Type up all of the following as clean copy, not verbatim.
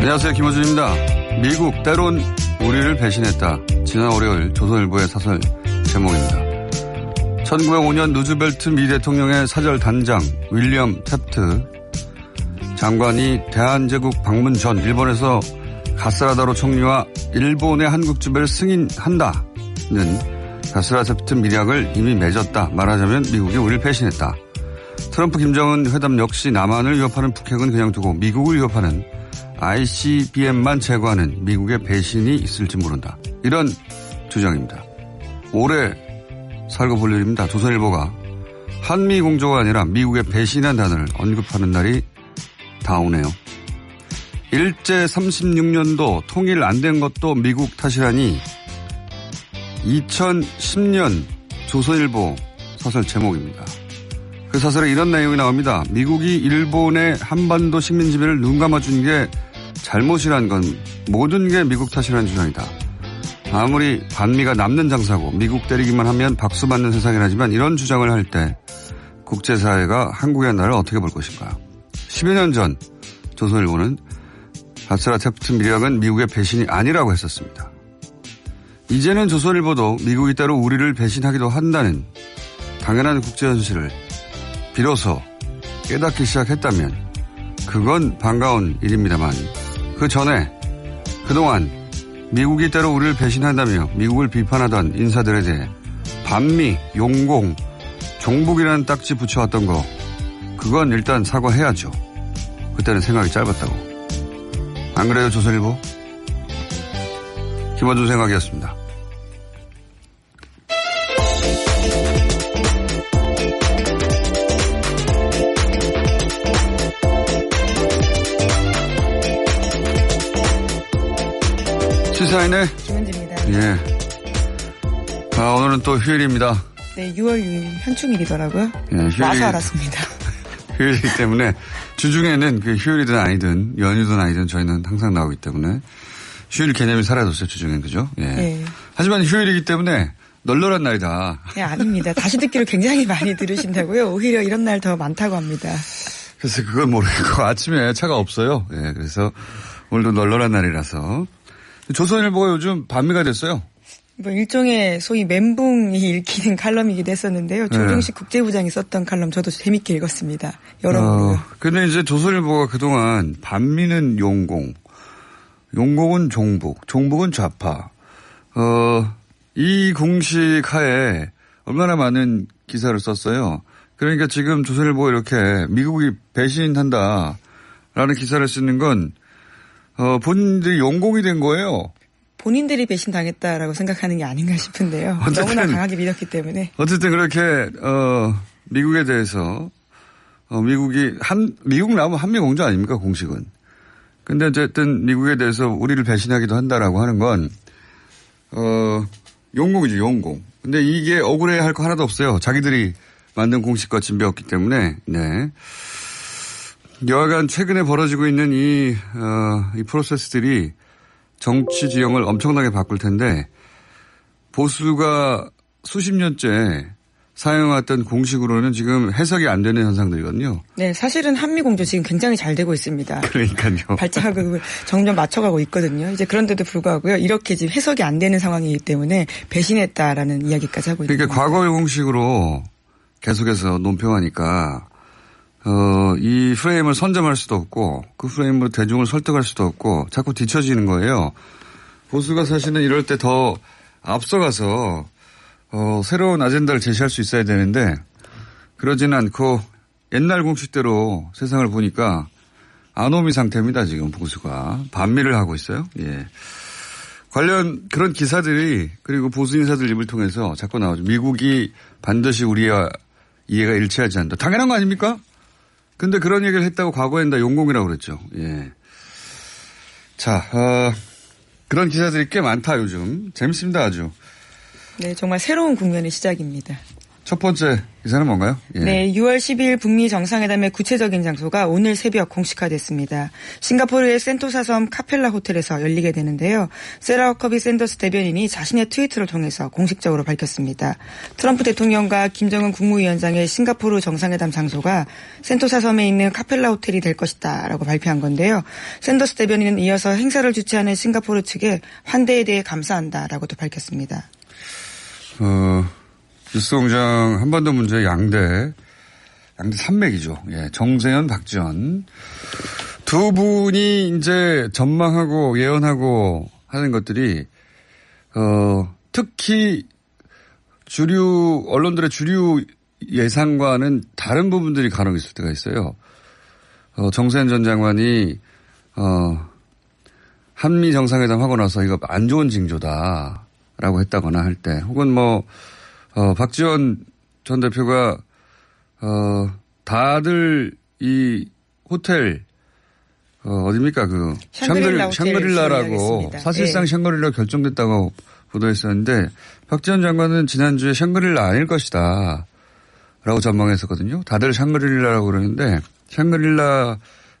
안녕하세요. 김어준입니다. 미국 때론 우리를 배신했다. 지난 월요일 조선일보의 사설 제목입니다. 1905년 루즈벨트 미 대통령의 사절 단장 윌리엄 탭트 장관이 대한제국 방문 전 일본에서 가스라다로 총리와 일본의 한국지배를 승인한다는 가스라 탭트 밀약을 이미 맺었다. 말하자면 미국이 우리를 배신했다. 트럼프 김정은 회담 역시 남한을 위협하는 북핵은 그냥 두고 미국을 위협하는 ICBM만 제거하는 미국의 배신이 있을지 모른다. 이런 주장입니다. 오래 살고 볼 일입니다. 조선일보가 한미 공조가 아니라 미국의 배신한 단어를 언급하는 날이 다오네요. 일제 36년도 통일 안 된 것도 미국 탓이라니 2010년 조선일보 사설 제목입니다. 그 사설에 이런 내용이 나옵니다. 미국이 일본의 한반도 식민 지배를 눈 감아준 게 잘못이란 건 모든 게 미국 탓이라는 주장이다. 아무리 반미가 남는 장사고 미국 때리기만 하면 박수 받는 세상이라지만 이런 주장을 할 때 국제사회가 한국의 나라를 어떻게 볼 것인가. 10여 년 전 조선일보는 가스라 탭트 밀약은 미국의 배신이 아니라고 했었습니다. 이제는 조선일보도 미국이 때로 우리를 배신하기도 한다는 당연한 국제현실을 비로소 깨닫기 시작했다면 그건 반가운 일입니다만 그 전에 그동안 미국이 때로 우리를 배신한다며 미국을 비판하던 인사들에 대해 반미, 용공, 종북이라는 딱지 붙여왔던 거 그건 일단 사과해야죠. 그때는 생각이 짧았다고. 안 그래요 조선일보? 김어준 생각이었습니다. 시사인의 김은지입니다. 예. 오늘은 또 휴일입니다. 네, 6월 6일 현충일이더라고요. 예, 와서 알았습니다. 휴일이기 때문에 주중에는 그 휴일이든 아니든 연휴든 아니든 저희는 항상 나오기 때문에 휴일 개념이 사라졌어요. 주중엔 그죠? 예. 네. 하지만 휴일이기 때문에 널널한 날이다. 네, 아닙니다. 다시 듣기로 굉장히 많이 들으신다고요. 오히려 이런 날 더 많다고 합니다. 그래서 그건 모르겠고 아침에 차가 없어요. 예, 그래서 오늘도 널널한 날이라서 조선일보가 요즘 반미가 됐어요. 뭐 일종의 소위 멘붕이 읽히는 칼럼이기도 했었는데요. 조정식 국제부장이 썼던 칼럼 저도 재밌게 읽었습니다. 여러모로. 근데 이제 조선일보가 그동안 반미는 용공, 용공은 종북, 종북은 좌파. 이 공식 하에 얼마나 많은 기사를 썼어요. 그러니까 지금 조선일보가 이렇게 미국이 배신한다라는 기사를 쓰는 건 본인들이 용공이 된 거예요. 본인들이 배신당했다라고 생각하는 게 아닌가 싶은데요. 너무나 강하게 믿었기 때문에. 어쨌든 그렇게 미국에 대해서 미국 나오면 한미 공조 아닙니까 공식은. 근데 어쨌든 미국에 대해서 우리를 배신하기도 한다라고 하는 건 용공이죠 용공. 근데 이게 억울해할 거 하나도 없어요. 자기들이 만든 공식과 진배였기 때문에. 네. 여하간 최근에 벌어지고 있는 이 프로세스들이 정치 지형을 엄청나게 바꿀 텐데 보수가 수십 년째 사용했던 공식으로는 지금 해석이 안 되는 현상들이거든요. 네, 사실은 한미 공조 지금 굉장히 잘 되고 있습니다. 그러니까요. 발자국을 점점 맞춰가고 있거든요. 이제 그런데도 불구하고요. 이렇게 지금 해석이 안 되는 상황이기 때문에 배신했다라는 이야기까지 하고 있는 그러니까 과거의 공식으로 계속해서 논평하니까 이 프레임을 선점할 수도 없고 그 프레임으로 대중을 설득할 수도 없고 자꾸 뒤처지는 거예요. 보수가 사실은 이럴 때 더 앞서가서 새로운 아젠다를 제시할 수 있어야 되는데 그러지는 않고 옛날 공식대로 세상을 보니까 아노미 상태입니다. 지금 보수가. 반미를 하고 있어요. 예. 관련 그런 기사들이 그리고 보수 인사들 입을 통해서 자꾸 나오죠. 미국이 반드시 우리와 이해가 일치하지 않는다. 당연한 거 아닙니까? 근데 그런 얘기를 했다고 과거엔 다 용공이라고 그랬죠. 예. 자, 그런 기사들이 꽤 많다 요즘. 재밌습니다 아주. 네, 정말 새로운 국면의 시작입니다. 첫 번째 기사는 뭔가요? 예. 네, 6월 12일 북미 정상회담의 구체적인 장소가 오늘 새벽 공식화됐습니다. 싱가포르의 센토사 섬 카펠라 호텔에서 열리게 되는데요. 세라 허커비 샌더스 대변인이 자신의 트위터를 통해서 공식적으로 밝혔습니다. 트럼프 대통령과 김정은 국무위원장의 싱가포르 정상회담 장소가 센토사 섬에 있는 카펠라 호텔이 될 것이다 라고 발표한 건데요. 샌더스 대변인은 이어서 행사를 주최하는 싱가포르 측에 환대에 대해 감사한다라고도 밝혔습니다. 뉴스공장 한반도 문제 양대 산맥이죠. 예, 정세현, 박지원. 두 분이 이제 전망하고 예언하고 하는 것들이, 특히 언론들의 주류 예상과는 다른 부분들이 간혹 있을 때가 있어요. 정세현 전 장관이, 한미 정상회담 하고 나서 이거 안 좋은 징조다라고 했다거나 할 때, 혹은 박지원 전 대표가, 다들 이 호텔, 어딥니까? 샹그릴라라고 사실상 네. 샹그릴라 결정됐다고 보도했었는데 박지원 장관은 지난주에 샹그릴라 아닐 것이다 라고 전망했었거든요. 다들 샹그릴라라고 그러는데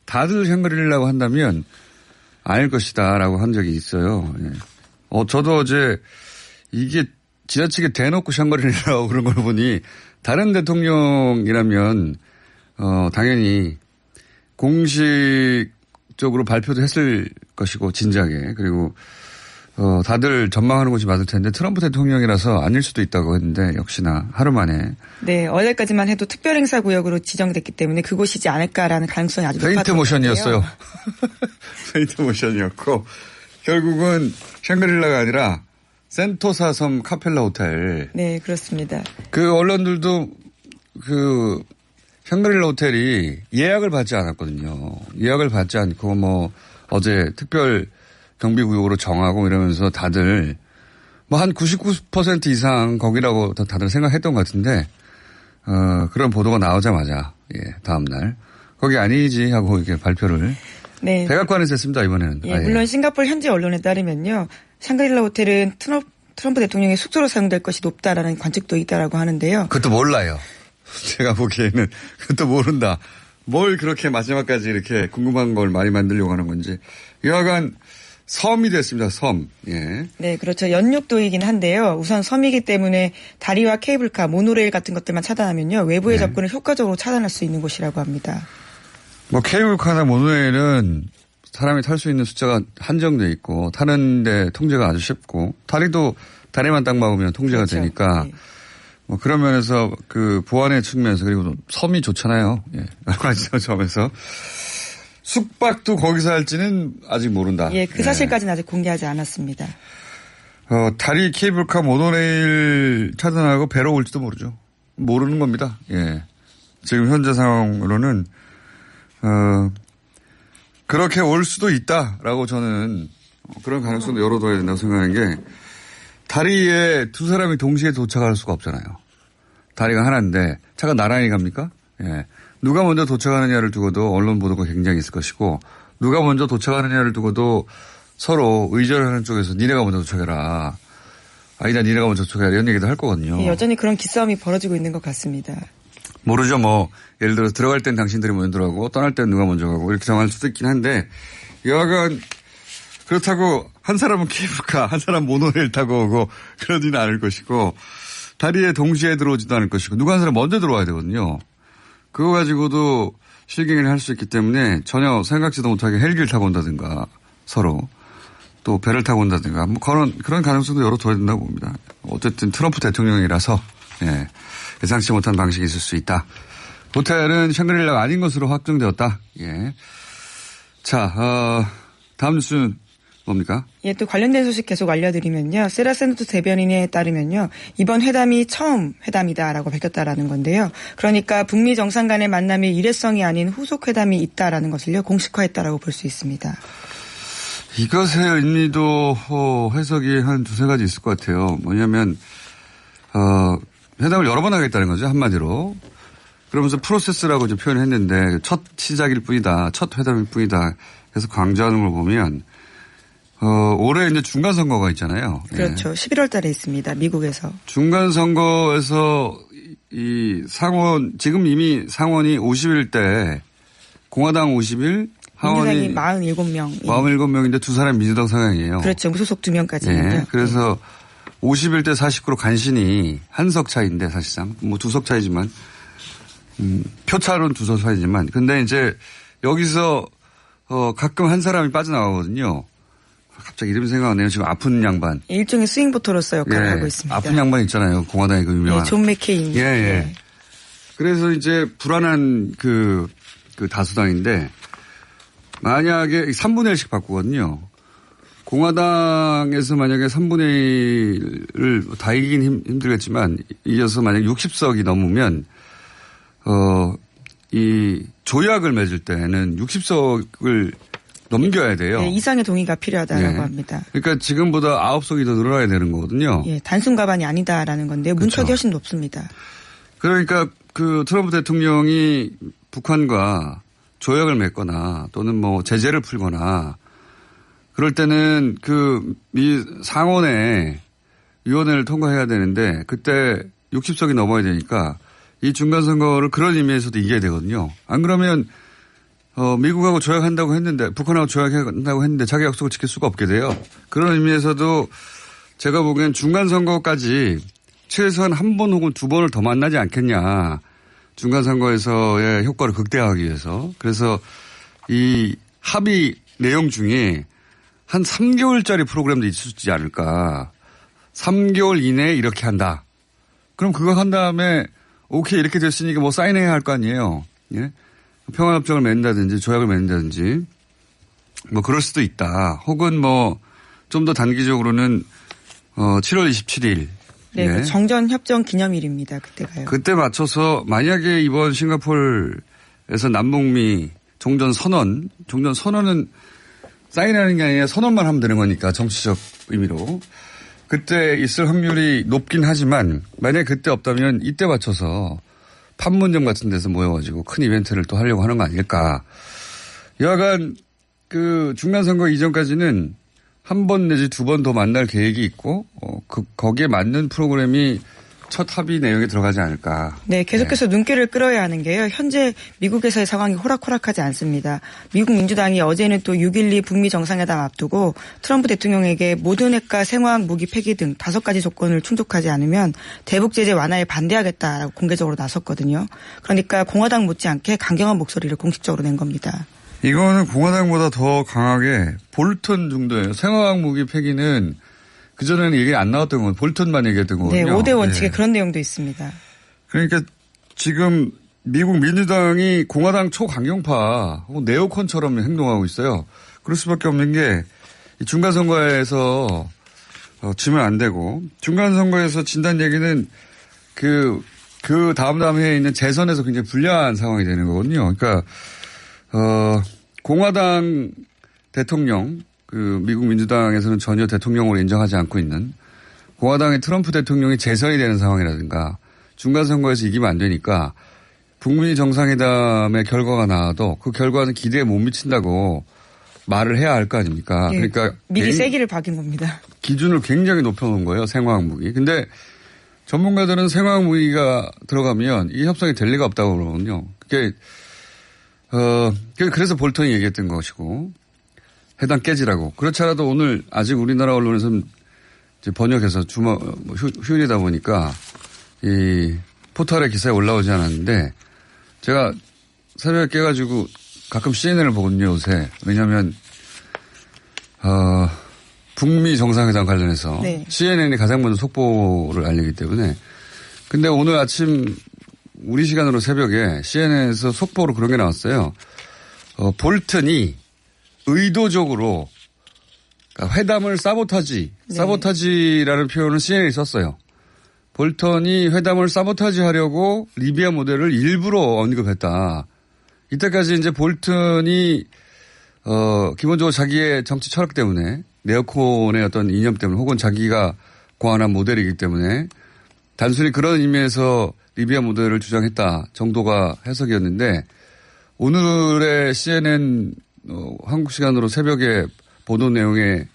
다들 샹그릴라라고 한다면 아닐 것이다 라고 한 적이 있어요. 예. 저도 어제 이게 지나치게 대놓고 샹그릴라라고 그런 걸 보니 다른 대통령이라면 당연히 공식적으로 발표도 했을 것이고 진작에 그리고 다들 전망하는 곳이 맞을 텐데 트럼프 대통령이라서 아닐 수도 있다고 했는데 역시나 하루 만에. 네. 어제까지만 해도 특별행사구역으로 지정됐기 때문에 그곳이지 않을까라는 가능성이 아주 높았던 페인트 모션이었어요. 페인트 모션이었고 결국은 샹그릴라가 아니라 센토사 섬 카펠라 호텔. 네, 그렇습니다. 그 언론들도 샹그릴라 호텔이 예약을 받지 않았거든요. 예약을 받지 않고 어제 특별 경비구역으로 정하고 이러면서 다들 한 99% 이상 거기라고 다들 생각했던 것 같은데, 그런 보도가 나오자마자, 다음날. 거기 아니지 하고 이렇게 발표를. 네. 백악관에서 했습니다, 이번에는. 예, 물론 싱가포르 현지 언론에 따르면요. 샹그릴라 호텔은 트럼프 대통령의 숙소로 사용될 것이 높다라는 관측도 있다라고 하는데요. 그것도 몰라요. 제가 보기에는 그것도 모른다. 뭘 그렇게 마지막까지 이렇게 궁금한 걸 많이 만들려고 하는 건지. 여하간 섬이 됐습니다. 섬. 예. 네, 그렇죠. 연육도이긴 한데요. 우선 섬이기 때문에 다리와 케이블카, 모노레일 같은 것들만 차단하면요. 외부의 접근을 효과적으로 차단할 수 있는 곳이라고 합니다. 케이블카나 모노레일은 사람이 탈 수 있는 숫자가 한정돼 있고 타는데 통제가 아주 쉽고 다리만 딱 막으면 통제가 그렇죠. 되니까 네. 그런 면에서 보안의 측면에서 그리고 섬이 좋잖아요. 예. 여러 가지 점에서 숙박도 거기서 할지는 아직 모른다. 예, 그 사실까지는 아직 공개하지 않았습니다. 다리, 케이블카, 모노레일 차단하고 배로 올지도 모르죠. 모르는 겁니다. 예. 지금 현재 상황으로는 그렇게 올 수도 있다라고 저는 그런 가능성도 열어둬야 된다고 생각하는 게 다리에 두 사람이 동시에 도착할 수가 없잖아요. 다리가 하나인데 차가 나란히 갑니까? 예. 누가 먼저 도착하느냐를 두고도 언론 보도가 굉장히 있을 것이고 누가 먼저 도착하느냐를 두고도 서로 의존하는 쪽에서 니네가 먼저 도착해라. 아니다 니네가 먼저 도착해라 이런 얘기도 할 거거든요. 예, 여전히 그런 기싸움이 벌어지고 있는 것 같습니다. 모르죠. 예를 들어서 들어갈 땐 당신들이 먼저 들어가고 떠날 땐 누가 먼저 가고 이렇게 정할 수도 있긴 한데 여하간 그렇다고 한 사람은 케이블카 한 사람 모노레일 타고 오고 그러지는 않을 것이고 다리에 동시에 들어오지도 않을 것이고 누가 한 사람 먼저 들어와야 되거든요. 그거 가지고도 실갱이를 할 수 있기 때문에 전혀 생각지도 못하게 헬기를 타고 온다든가 서로 또 배를 타고 온다든가 그런 가능성도 열어둬야 된다고 봅니다. 어쨌든 트럼프 대통령이라서 예상치 못한 방식이 있을 수 있다. 호텔은 샹그릴라가 아닌 것으로 확정되었다. 예. 자, 다음 뉴스는 뭡니까? 예, 또 관련된 소식 계속 알려드리면요. 세라 샌더스 대변인에 따르면요. 이번 회담이 처음 회담이다라고 밝혔다라는 건데요. 그러니까 북미 정상 간의 만남이 일회성이 아닌 후속 회담이 있다라는 것을요. 공식화했다라고 볼 수 있습니다. 이것의 의미도 해석이 한 두세 가지 있을 것 같아요. 뭐냐면 회담을 여러 번 하겠다는 거죠. 한마디로. 그러면서 프로세스라고 이제 표현을 했는데 첫 시작일 뿐이다. 첫 회담일 뿐이다. 그래서 강조하는 걸 보면 올해 이제 중간선거가 있잖아요. 그렇죠. 11월 달에 있습니다. 미국에서. 중간선거에서 이 상원, 지금 이미 상원이 50일 때 공화당 50일, 하원이 47명. 47명인데 두 사람 민주당 성향이에요. 그렇죠. 무소속 2명까지입니다. 예. 그래서 50일 때 49로 간신히 한 석 차이인데 사실상 뭐 두 석 차이지만 표차로는 두 석 차이지만 근데 이제 여기서 가끔 한 사람이 빠져나가거든요. 갑자기 이름이 생각 안 나네요. 지금 아픈 양반. 일종의 스윙보터로서 역할을 예. 하고 있습니다. 아픈 양반 있잖아요. 공화당의 그 유명한. 네, 존 맥케인. 예, 예. 네. 그래서 이제 불안한 그 다수당인데 만약에 3분의 1씩 바꾸거든요. 공화당에서 만약에 3분의 1을 다 이기긴 힘들겠지만 이어서 만약 60석이 넘으면 이 조약을 맺을 때는 60석을 넘겨야 돼요. 네, 이상의 동의가 필요하다라고 예. 합니다. 그러니까 지금보다 9석이 더 늘어나야 되는 거거든요. 예, 단순 가반이 아니다라는 건데요. 문턱이 그렇죠. 훨씬 높습니다. 그러니까 그 트럼프 대통령이 북한과 조약을 맺거나 또는 뭐 제재를 풀거나 그럴 때는 그 미 상원에 위원회를 통과해야 되는데 그때 60석이 넘어야 되니까 이 중간선거를 그런 의미에서도 이겨야 되거든요. 안 그러면 미국하고 조약한다고 했는데 북한하고 조약한다고 했는데 자기 약속을 지킬 수가 없게 돼요. 그런 의미에서도 제가 보기엔 중간선거까지 최소한 한 번 혹은 두 번을 더 만나지 않겠냐. 중간선거에서의 효과를 극대화하기 위해서. 그래서 이 합의 내용 중에 한 3개월짜리 프로그램도 있지 않을까. 3개월 이내에 이렇게 한다. 그럼 그거 한 다음에 오케이 이렇게 됐으니까 뭐 사인해야 할 거 아니에요. 예? 평화협정을 맺는다든지 조약을 맺는다든지 뭐 그럴 수도 있다. 혹은 뭐 좀 더 단기적으로는 7월 27일. 네, 예. 그 정전협정 기념일입니다. 그때가요. 그때 맞춰서 만약에 이번 싱가포르에서 남북미 종전선언은 사인하는 게 아니라 선언만 하면 되는 거니까 정치적 의미로. 그때 있을 확률이 높긴 하지만 만약에 그때 없다면 이때 맞춰서 판문점 같은 데서 모여가지고 큰 이벤트를 또 하려고 하는 거 아닐까. 여하간 그 중간선거 이전까지는 한 번 내지 두 번 더 만날 계획이 있고 거기에 맞는 프로그램이 첫 합의 내용에 들어가지 않을까. 네, 계속해서 눈길을 끌어야 하는 게요. 현재 미국에서의 상황이 호락호락하지 않습니다. 미국 민주당이 어제는 또 6.12 북미 정상회담 앞두고 트럼프 대통령에게 모든 핵과 생화학 무기 폐기 등 5가지 조건을 충족하지 않으면 대북 제재 완화에 반대하겠다라고 공개적으로 나섰거든요. 그러니까 공화당 못지않게 강경한 목소리를 공식적으로 낸 겁니다. 이거는 공화당보다 더 강하게 볼턴 정도예요. 생화학 무기 폐기는 그전에는 얘기 안 나왔던 건 볼턴만 얘기했던 거거든요. 네, 5대 원칙에 네. 그런 내용도 있습니다. 그러니까 지금 미국 민주당이 공화당 초강경파 혹은 네오콘처럼 행동하고 있어요. 그럴 수밖에 없는 게 중간선거에서 지면 안 되고 중간선거에서 진다는 얘기는 그 다음 해에 있는 재선에서 굉장히 불리한 상황이 되는 거거든요. 그러니까 공화당 대통령, 미국 민주당에서는 전혀 대통령으로 인정하지 않고 있는 공화당의 트럼프 대통령이 재선이 되는 상황이라든가 중간선거에서 이기면 안 되니까 북미 정상회담의 결과가 나와도 그 결과는 기대에 못 미친다고 말을 해야 할 거 아닙니까? 예, 그러니까 미리 세기를 박인 겁니다. 기준을 굉장히 높여놓은 거예요. 생화학 무기. 근데 전문가들은 생화학 무기가 들어가면 이 협상이 될 리가 없다고 그러거든요. 그게 그래서 볼턴이 얘기했던 것이고 해당 깨지라고. 그렇지 않아도 오늘 아직 우리나라 언론에서는 이제 번역해서 휴일이다 보니까 이 포털에 기사에 올라오지 않았는데 제가 새벽에 깨가지고 가끔 CNN을 보거든요, 요새. 왜냐하면 북미 정상회담 관련해서 네. CNN이 가장 먼저 속보를 알리기 때문에. 근데 오늘 아침 우리 시간으로 새벽에 CNN에서 속보로 그런 게 나왔어요. 볼턴이 의도적으로 그러니까 회담을 사보타지라는 표현을 CNN이 썼어요. 볼턴이 회담을 사보타지하려고 리비아 모델을 일부러 언급했다. 이때까지 이제 볼턴이 기본적으로 자기의 정치 철학 때문에 네오콘의 어떤 이념 때문에 혹은 자기가 고안한 모델이기 때문에 단순히 그런 의미에서 리비아 모델을 주장했다 정도가 해석이었는데 오늘의 CNN 한국 시간으로 새벽에 보도 내용의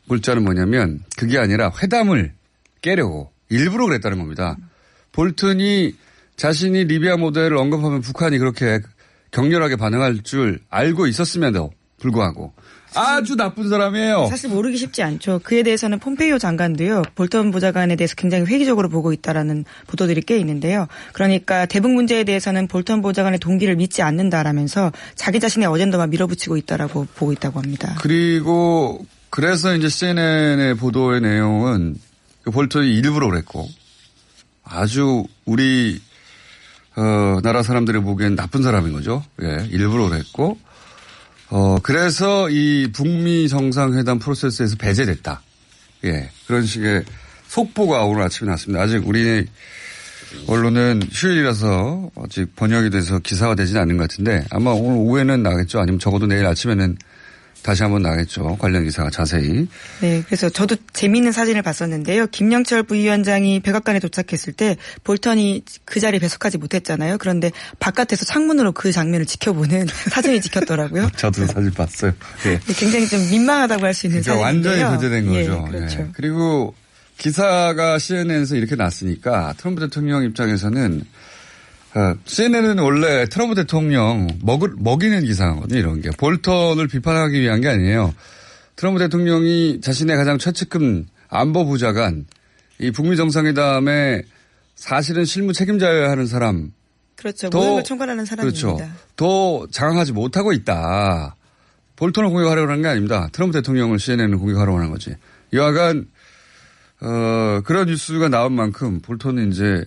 물자는 뭐냐면 그게 아니라 회담을 깨려고 일부러 그랬다는 겁니다. 볼턴이 자신이 리비아 모델을 언급하면 북한이 그렇게 격렬하게 반응할 줄 알고 있었음에도 불구하고 아주 나쁜 사람이에요. 사실 모르기 쉽지 않죠. 그에 대해서는 폼페이오 장관도요. 볼턴 보좌관에 대해서 굉장히 회의적으로 보고 있다라는 보도들이 꽤 있는데요. 그러니까 대북 문제에 대해서는 볼턴 보좌관의 동기를 믿지 않는다라면서 자기 자신의 어젠다만 밀어붙이고 있다라고 보고 있다고 합니다. 그리고 그래서 이제 CNN의 보도의 내용은 볼턴이 일부러 그랬고 아주 우리 나라 사람들이 보기엔 나쁜 사람인 거죠. 예, 일부러 그랬고 그래서 이 북미 정상회담 프로세스에서 배제됐다. 예, 그런 식의 속보가 오늘 아침에 났습니다. 아직 우리 언론은 휴일이라서 아직 번역이 돼서 기사가 되지는 않는 것 같은데 아마 오늘 오후에는 나겠죠. 아니면 적어도 내일 아침에는 다시 한번 나겠죠. 관련 기사가 자세히. 네. 그래서 저도 재미있는 사진을 봤었는데요. 김영철 부위원장이 백악관에 도착했을 때 볼턴이 그 자리에 배석하지 못했잖아요. 그런데 바깥에서 창문으로 그 장면을 지켜보는 사진이 찍혔더라고요. 저도 사진 봤어요. 네. 굉장히 좀 민망하다고 할 수 있는 그러니까 사진인데요. 완전히 배제된 거죠. 예, 그렇죠. 네. 그리고 기사가 CNN에서 이렇게 났으니까 트럼프 대통령 입장에서는 CNN은 원래 트럼프 대통령 먹이는 기사거든요, 이런 게. 볼턴을 비판하기 위한 게 아니에요. 트럼프 대통령이 자신의 가장 최측근 안보부장관, 이 북미 정상회담에 사실은 실무 책임자여야 하는 사람. 그렇죠. 모든 걸 총괄하는 사람입니다. 그렇죠. 더 장악하지 못하고 있다. 볼턴을 공격하려고 하는 게 아닙니다. 트럼프 대통령을 CNN을 공격하려고 하는 거지. 여하간, 그런 뉴스가 나온 만큼 볼턴은 이제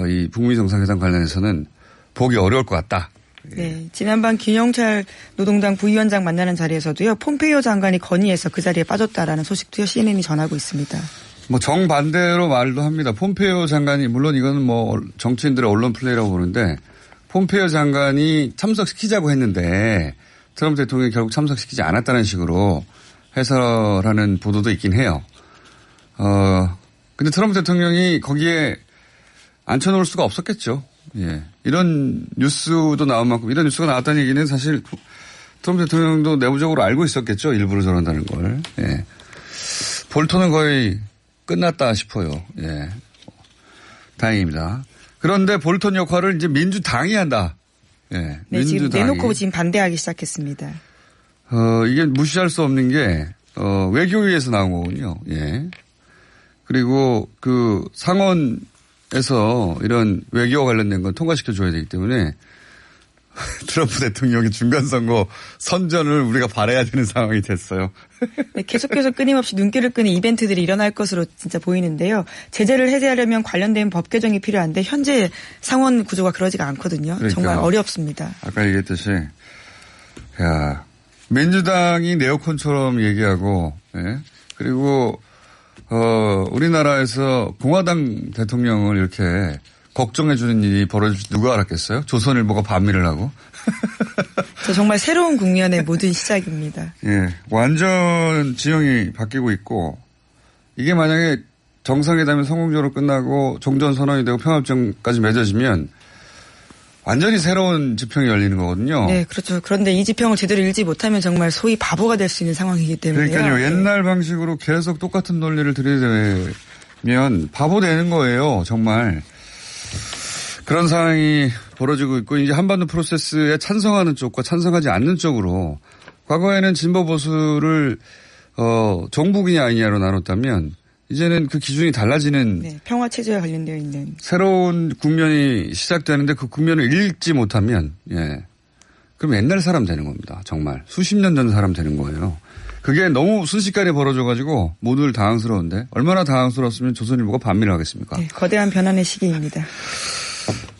이 북미 정상회담 관련해서는 보기 어려울 것 같다. 네. 지난밤 김영철 노동당 부위원장 만나는 자리에서도요. 폼페이오 장관이 건의해서 그 자리에 빠졌다라는 소식도요. CNN이 전하고 있습니다. 뭐 정반대로 말도 합니다. 폼페이오 장관이 물론 이거는 뭐 정치인들의 언론 플레이라고 보는데 폼페이오 장관이 참석시키자고 했는데 트럼프 대통령이 결국 참석시키지 않았다는 식으로 해설하는 보도도 있긴 해요. 근데 트럼프 대통령이 거기에 앉혀놓을 수가 없었겠죠. 예. 이런 뉴스도 나온 만큼 이런 뉴스가 나왔다는 얘기는 사실 트럼프 대통령도 내부적으로 알고 있었겠죠. 일부러 저런다는 걸. 예. 볼턴은 거의 끝났다 싶어요. 예. 다행입니다. 그런데 볼턴 역할을 이제 민주당이 한다. 예. 네, 민주당이. 지금 내놓고 지금 반대하기 시작했습니다. 이게 무시할 수 없는 게 외교위에서 나온 거군요. 예. 그리고 그 상원에서 이런 외교와 관련된 건 통과시켜 줘야 되기 때문에 트럼프 대통령의 중간선거 선전을 우리가 바라야 되는 상황이 됐어요. 네, 계속해서 끊임없이 눈길을 끄는 이벤트들이 일어날 것으로 진짜 보이는데요. 제재를 해제하려면 관련된 법 개정이 필요한데 현재 상원 구조가 그러지가 않거든요. 그러니까 정말 어렵습니다. 아까 얘기했듯이 야 민주당이 네오콘처럼 얘기하고 예? 그리고 우리나라에서 공화당 대통령을 이렇게 걱정해 주는 일이 벌어질 줄 누가 알았겠어요? 조선일보가 반미를 하고. 저 정말 새로운 국면의 모든 시작입니다. 예, 완전 지형이 바뀌고 있고 이게 만약에 정상회담이 성공적으로 끝나고 종전선언이 되고 평화협정까지 맺어지면 완전히 새로운 지평이 열리는 거거든요. 네, 그렇죠. 그런데 이 지평을 제대로 읽지 못하면 정말 소위 바보가 될 수 있는 상황이기 때문에요. 그러니까요. 옛날 방식으로 계속 똑같은 논리를 들이대면 바보 되는 거예요. 정말. 그런 상황이 벌어지고 있고 이제 한반도 프로세스에 찬성하는 쪽과 찬성하지 않는 쪽으로 과거에는 진보 보수를 정북이냐 아니냐로 나눴다면 이제는 그 기준이 달라지는 네, 평화 체제와 관련되어 있는 새로운 국면이 시작되는데 그 국면을 읽지 못하면 예. 그럼 옛날 사람 되는 겁니다. 정말 수십 년 전 사람 되는 거예요. 그게 너무 순식간에 벌어져가지고 모두들 당황스러운데 얼마나 당황스러웠으면 조선일보가 반미를 하겠습니까? 네, 거대한 변환의 시기입니다.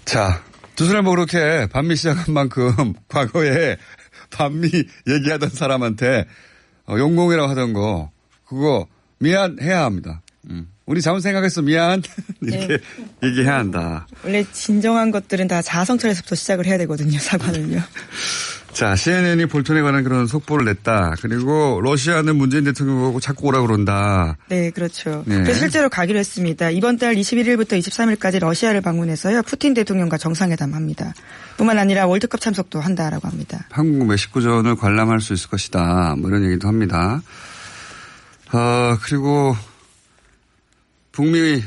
자, 조선일보 그렇게 반미 시작한 만큼 과거에 반미 얘기하던 사람한테 용공이라고 하던 거 그거 미안해야 합니다. 우리 잘못 생각했어 미안 이렇게 네. 얘기해야 한다. 원래 진정한 것들은 다 자아성찰에서부터 시작을 해야 되거든요. 사과는요. 자, CNN이 볼턴에 관한 그런 속보를 냈다. 그리고 러시아는 문재인 대통령하고 자꾸 오라고 그런다. 네, 그렇죠. 네. 그래서 실제로 가기로 했습니다. 이번 달 21일부터 23일까지 러시아를 방문해서요. 푸틴 대통령과 정상회담합니다. 뿐만 아니라 월드컵 참석도 한다라고 합니다. 한국 멕시코전을 관람할 수 있을 것이다. 뭐 이런 얘기도 합니다. 그리고 북미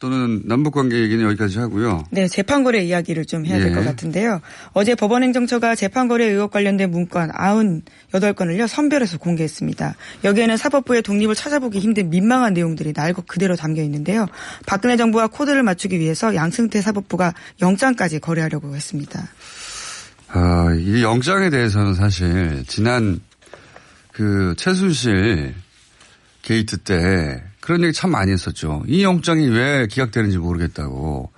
또는 남북관계 얘기는 여기까지 하고요. 네, 재판거래 이야기를 좀 해야 될 것 같은데요. 어제 법원행정처가 재판거래 의혹 관련된 문건 98건을요 선별해서 공개했습니다. 여기에는 사법부의 독립을 찾아보기 힘든 민망한 내용들이 날것 그대로 담겨 있는데요. 박근혜 정부와 코드를 맞추기 위해서 양승태 사법부가 영장까지 거래하려고 했습니다. 이 영장에 대해서는 사실 지난 그 최순실 게이트 때 그런 얘기 참 많이 했었죠. 이 영장이 왜 기각되는지 모르겠다고.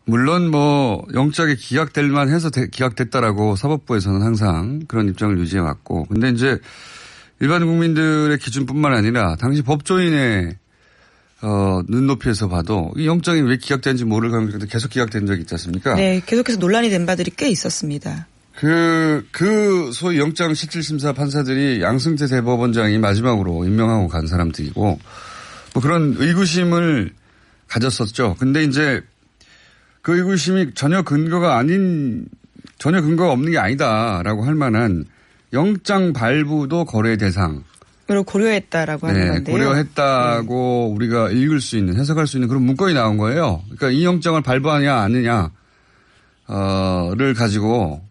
물론 뭐 영장이 기각될 만해서 기각됐다라고 사법부에서는 항상 그런 입장을 유지해 왔고. 근데 이제 일반 국민들의 기준뿐만 아니라 당시 법조인의 눈높이에서 봐도 이 영장이 왜 기각되는지 모를 가능성도 계속 기각된 적이 있지 않습니까? 네, 계속해서 논란이 된 바들이 꽤 있었습니다. 소위 영장 실질심사 판사들이 양승태 대법원장이 마지막으로 임명하고 간 사람들이고, 뭐 그런 의구심을 가졌었죠. 근데 이제 그 의구심이 전혀 근거가 없는 게 아니다라고 할 만한 영장 발부도 거래 대상. 그리고 고려했다라고 하는 건데요. 고려했다고 우리가 읽을 수 있는, 해석할 수 있는 그런 문건이 나온 거예요. 그러니까 이 영장을 발부하냐, 아느냐, 를 가지고,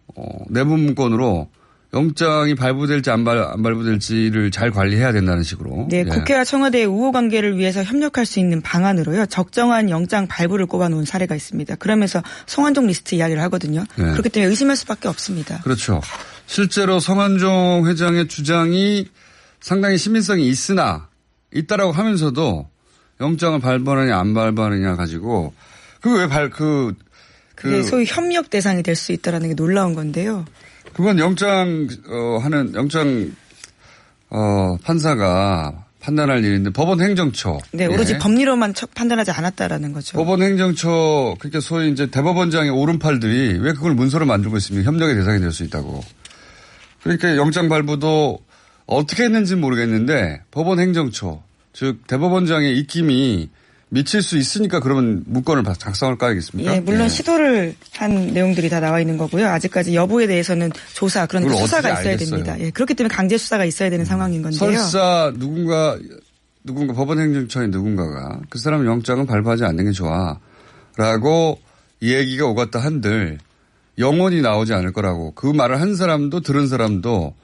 내부 문건으로 영장이 발부될지 안 발부될지를 잘 관리해야 된다는 식으로. 네, 국회와 청와대의 우호 관계를 위해서 협력할 수 있는 방안으로요. 적정한 영장 발부를 꼽아놓은 사례가 있습니다. 그러면서 성완종 리스트 이야기를 하거든요. 네. 그렇기 때문에 의심할 수밖에 없습니다. 그렇죠. 실제로 성완종 회장의 주장이 상당히 신빙성이 있다라고 하면서도 영장을 발부하느냐 안 발부하느냐 가지고 그게 소위 협력 대상이 될 수 있다라는 게 놀라운 건데요. 그건 영장 판사가 판단할 일인데 법원 행정처. 네, 오로지 법리로만 판단하지 않았다라는 거죠. 법원 행정처, 그러니까 소위 이제 대법원장의 오른팔들이 왜 그걸 문서로 만들고 있습니까? 협력의 대상이 될 수 있다고. 그러니까 영장 발부도 어떻게 했는지는 모르겠는데 법원 행정처, 즉 대법원장의 입김이 미칠 수 있으니까 그러면 문건을 작성할 거 아니겠습니까? 예, 물론 시도를 한 내용들이 다 나와 있는 거고요. 아직까지 여부에 대해서는 조사, 그러니까 수사가 있어야 알겠어요? 됩니다. 예, 그렇기 때문에 강제 수사가 있어야 되는 상황인 건데요. 설사 누군가 법원 행정처의 누군가가 그 사람 영장은 발부하지 않는 게 좋아라고 얘기가 오갔다 한들 영원히 나오지 않을 거라고 그 말을 한 사람도 들은 사람도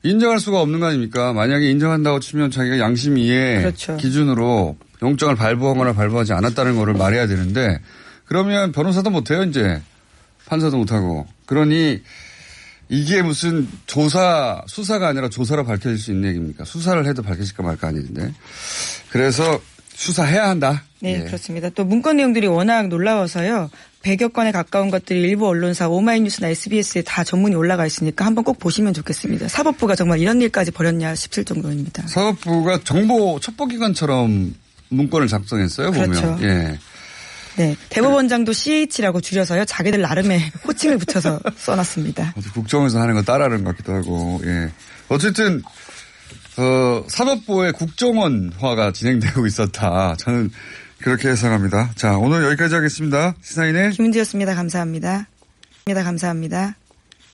인정할 수가 없는 거 아닙니까? 만약에 인정한다고 치면 자기가 양심 이해 그렇죠. 기준으로 영장을 발부하거나 발부하지 않았다는 거를 말해야 되는데 그러면 변호사도 못해요 이제 판사도 못하고 그러니 이게 무슨 수사가 아니라 조사로 밝혀질 수 있는 얘기입니까? 수사를 해도 밝혀질까 말까 아닌데 그래서 수사해야 한다. 네, 예. 그렇습니다. 또 문건 내용들이 워낙 놀라워서요. 100여 건에 가까운 것들이 일부 언론사 오마이뉴스나 SBS에 다 전문이 올라가 있으니까 한번 꼭 보시면 좋겠습니다. 사법부가 정말 이런 일까지 벌였냐 싶을 정도입니다. 사법부가 정보 첩보기관처럼 문건을 작성했어요. 그렇죠. 보면. 예. 네, 대법원장도 CH라고 줄여서요. 자기들 나름의 호칭을 붙여서 써놨습니다. 국정에서 하는 거 따라하는 것 같기도 하고. 예. 어쨌든 사법부의 국정원화가 진행되고 있었다. 저는 그렇게 해석합니다. 자, 오늘 여기까지 하겠습니다. 시사인의 김은지였습니다. 감사합니다. 감사합니다.